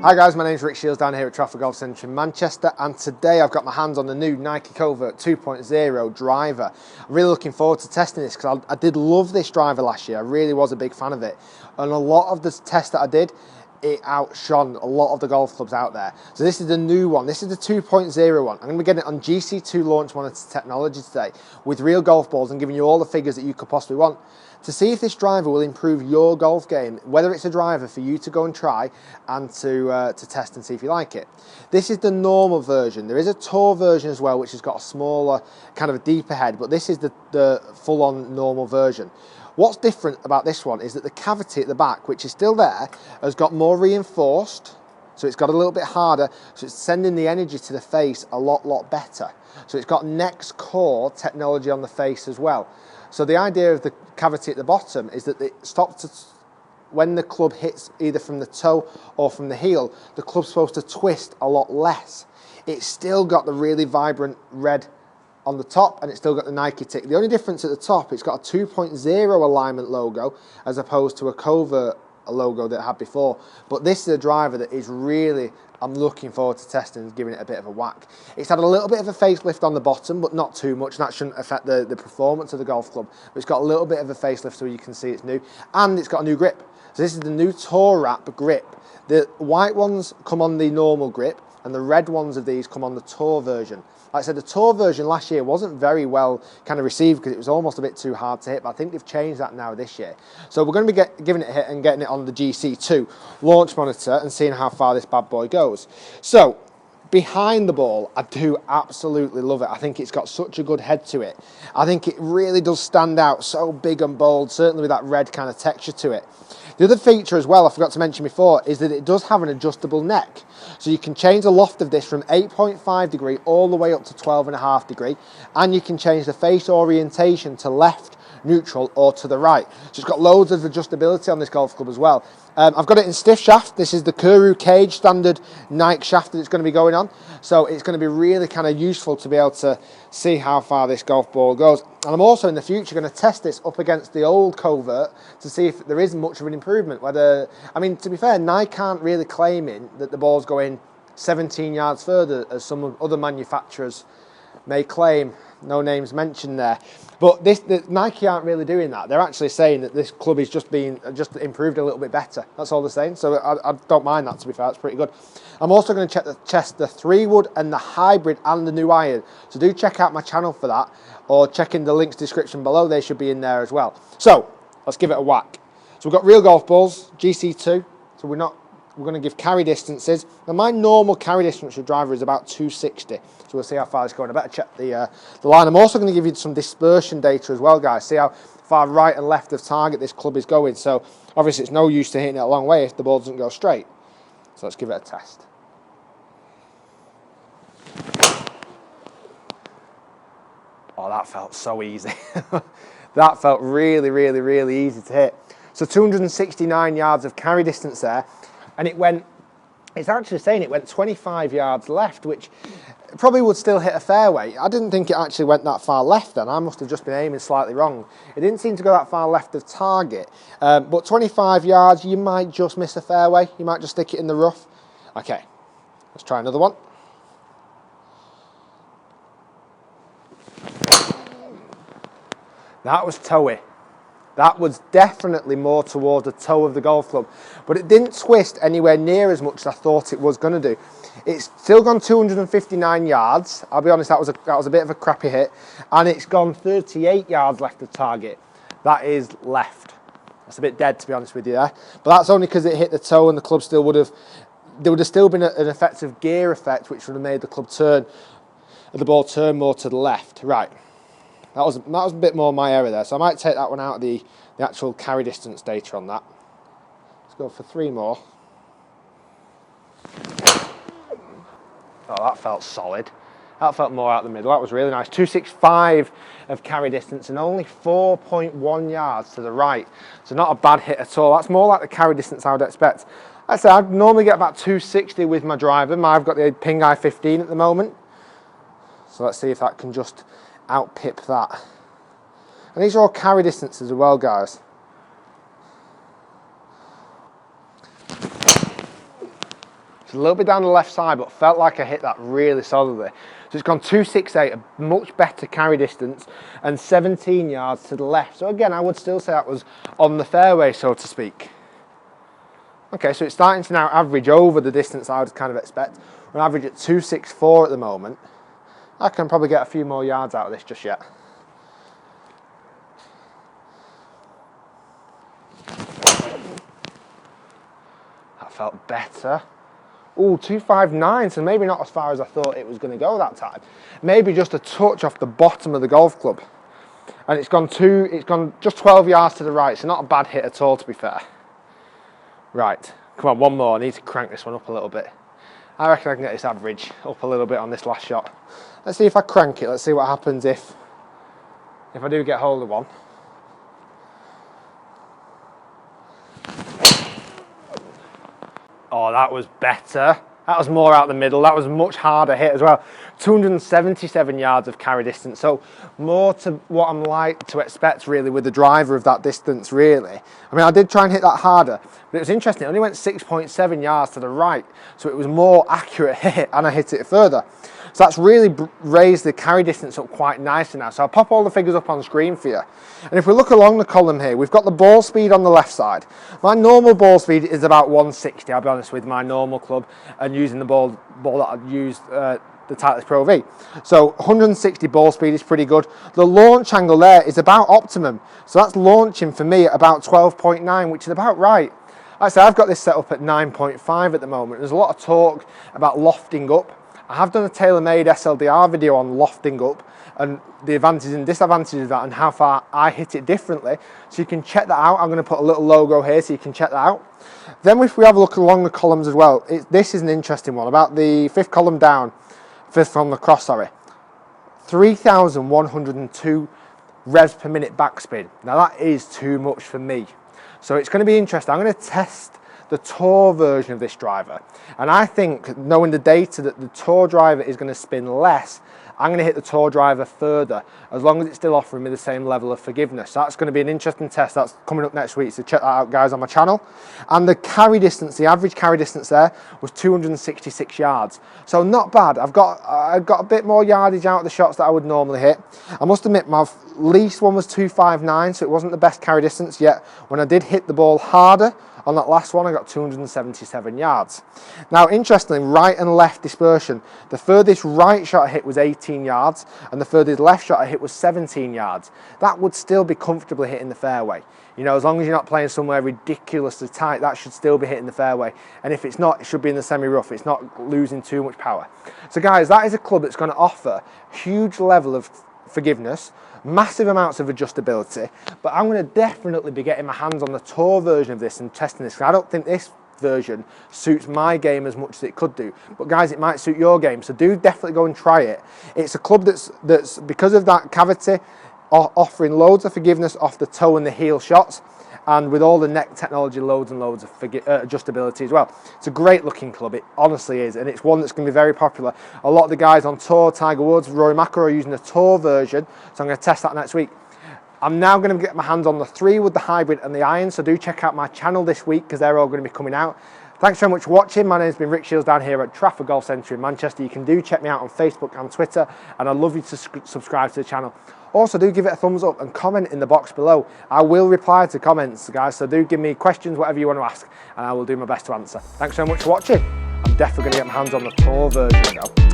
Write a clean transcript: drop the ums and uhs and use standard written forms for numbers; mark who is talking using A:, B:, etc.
A: Hi guys, my name's Shiels down here at Trafford Golf Centre in Manchester, and today I've got my hands on the new NIKE Covert 2.0 driver. I'm really looking forward to testing this because I did love this driver last year. I really was a big fan of it, and a lot of the tests that I did, it outshone a lot of the golf clubs out there. So this is the new one. This is the 2.0 one. I'm going to be getting it on GC2 launch monitor technology today with real golf balls and giving you all the figures that you could possibly want to see if this driver will improve your golf game, whether it's a driver for you to go and try and to test and see if you like it. This is the normal version. There is a tour version as well, which has got a smaller, kind of a deeper head, but this is the full-on normal version. What's different about this one is that the cavity at the back, which is still there, has got more reinforced, so it's got a little bit harder, so it's sending the energy to the face a lot better. So it's got NIKE Core technology on the face as well. So the idea of the cavity at the bottom is that it stops when the club hits either from the toe or from the heel, the club's supposed to twist a lot less. It's still got the really vibrant red on the top, and it's still got the Nike tick. The only difference at the top, it's got a 2.0 alignment logo as opposed to a Covert logo that it had before. But this is a driver that is really, I'm looking forward to testing and giving it a bit of a whack. It's had a little bit of a facelift on the bottom, but not too much. That shouldn't affect the performance of the golf club. But it's got a little bit of a facelift so you can see it's new. And it's got a new grip. So this is the new Tour Wrap grip. The white ones come on the normal grip, and the red ones of these come on the Tour version. Like I said, the Tour version last year wasn't very well kind of received because it was almost a bit too hard to hit, but I think they've changed that now this year. So we're going to be giving it a hit and getting it on the GC2 launch monitor and seeing how far this bad boy goes. So behind the ball, I do absolutely love it. I think it's got such a good head to it. I think it really does stand out, so big and bold, certainly with that red kind of texture to it. The other feature as well, I forgot to mention before, is that it does have an adjustable neck. So you can change the loft of this from 8.5 degree all the way up to 12.5 degree, and you can change the face orientation to left, neutral, or to the right. So it's got loads of adjustability on this golf club as well. I've got it in stiff shaft. This is the Kuru Cage standard NIKE shaft that it's going to be going on. So it's going to be really kind of useful to be able to see how far this golf ball goes. And I'm also in the future going to test this up against the old Covert to see if there is much of an improvement. Whether, I mean, to be fair, NIKE aren't really claiming that the ball's going 17 yards further as some other manufacturers may claim. No names mentioned there, but Nike aren't really doing that. They're actually saying that this club is just improved a little bit better. That's all they're saying. So I don't mind that, to be fair. It's pretty good. I'm also going to test the 3-wood and the hybrid and the new iron. So do check out my channel for that, or check in the links description below. They should be in there as well. So let's give it a whack. So we've got real golf balls, GC2. So we're going to give carry distances. Now my normal carry distance with driver is about 260. So we'll see how far it's going. I better check the line. I'm also going to give you some dispersion data as well, guys. See how far right and left of target this club is going. So obviously it's no use to hitting it a long way if the ball doesn't go straight. So let's give it a test. Oh, that felt so easy. That felt really easy to hit. So 269 yards of carry distance there. And it's actually saying it went 25 yards left, which probably would still hit a fairway. I didn't think it actually went that far left then. I must have just been aiming slightly wrong. It didn't seem to go that far left of target. But 25 yards, you might just miss a fairway. You might just stick it in the rough. Okay, let's try another one. That was toey. That was definitely more towards the toe of the golf club, but it didn't twist anywhere near as much as I thought it was going to do. It's still gone 259 yards. I'll be honest, that was a bit of a crappy hit, and it's gone 38 yards left of target. That is left. That's a bit dead, to be honest with you there, but that's only because it hit the toe, and the club still would have. There would have still been an effective gear effect, which would have made the club turn, the ball turn more to the left. Right. That was a bit more my error there, so I might take that one out of the actual carry distance data on that. Let's go for 3 more. Oh, that felt solid. That felt more out the middle. That was really nice. 265 of carry distance and only 4.1 yards to the right. So not a bad hit at all. That's more like the carry distance I would expect. Like I said, I'd normally get about 260 with my driver. I've got the Ping i15 at the moment. So let's see if that can just outpip that. And these are all carry distances as well, guys. It's a little bit down the left side, but felt like I hit that really solidly. So it's gone 268, a much better carry distance, and 17 yards to the left. So again, I would still say that was on the fairway, so to speak. Okay, so it's starting to now average over the distance I would kind of expect. We're on average at 264 at the moment. I can probably get a few more yards out of this just yet. That felt better. Ooh, 259, so maybe not as far as I thought it was going to go that time. Maybe just a touch off the bottom of the golf club. And it's gone just 12 yards to the right, so not a bad hit at all, to be fair. Right, come on, one more. I need to crank this one up a little bit. I reckon I can get this average up a little bit on this last shot. Let's see if I crank it. Let's see what happens if I do get hold of one. Oh, that was better. That was more out the middle. That was a much harder hit as well. 277 yards of carry distance. So more to what I'm like to expect really with the driver of that distance really. I mean, I did try and hit that harder, but it was interesting. It only went 6.7 yards to the right. So it was more accurate hit and I hit it further. So that's really raised the carry distance up quite nicely now. So I'll pop all the figures up on screen for you. And if we look along the column here, we've got the ball speed on the left side. My normal ball speed is about 160, I'll be honest, with my normal club and using the ball that I've used, the Titleist Pro V. So 160 ball speed is pretty good. The launch angle there is about optimum. So that's launching for me at about 12.9, which is about right. Like I say, I've got this set up at 9.5 at the moment. There's a lot of talk about lofting up. I have done a tailor-made SLDR video on lofting up and the advantages and disadvantages of that and how far I hit it differently. So you can check that out. I'm going to put a little logo here so you can check that out. Then if we have a look along the columns as well, this is an interesting one. About the fifth column down, fifth from the cross, sorry. 3,102 revs per minute backspin. Now that is too much for me. So it's going to be interesting. I'm going to test the Tour version of this driver. And I think, knowing the data that the Tour driver is going to spin less, I'm going to hit the Tour driver further, as long as it's still offering me the same level of forgiveness. So that's going to be an interesting test. That's coming up next week, so check that out, guys, on my channel. And the carry distance, the average carry distance there was 266 yards. So not bad. I've got a bit more yardage out of the shots that I would normally hit. I must admit, my least one was 259, so it wasn't the best carry distance yet. When I did hit the ball harder, on that last one, I got 277 yards. Now, interestingly, right and left dispersion. The furthest right shot I hit was 18 yards, and the furthest left shot I hit was 17 yards. That would still be comfortably hitting the fairway. You know, as long as you're not playing somewhere ridiculously tight, that should still be hitting the fairway. And if it's not, it should be in the semi-rough. It's not losing too much power. So, guys, that is a club that's going to offer huge level of forgiveness, massive amounts of adjustability, but I'm going to definitely be getting my hands on the Tour version of this and testing this. I don't think this version suits my game as much as it could do, but guys, it might suit your game, so do definitely go and try it. It's a club that's because of that cavity, offering loads of forgiveness off the toe and the heel shots, and with all the neck technology, loads and loads of adjustability as well. It's a great looking club, it honestly is, and it's one that's going to be very popular. A lot of the guys on tour, Tiger Woods, Rory McIlroy, are using the Tour version, so I'm going to test that next week. I'm now going to get my hands on the 3 with the hybrid and the iron, so do check out my channel this week because they're all going to be coming out. Thanks very much for watching. My name's been Rick Shiels down here at Trafford Golf Centre in Manchester. You can do check me out on Facebook and Twitter, and I'd love you to subscribe to the channel. Also, do give it a thumbs up and comment in the box below. I will reply to comments, guys, so do give me questions, whatever you want to ask, and I will do my best to answer. Thanks so much for watching. I'm definitely going to get my hands on the Tour version now.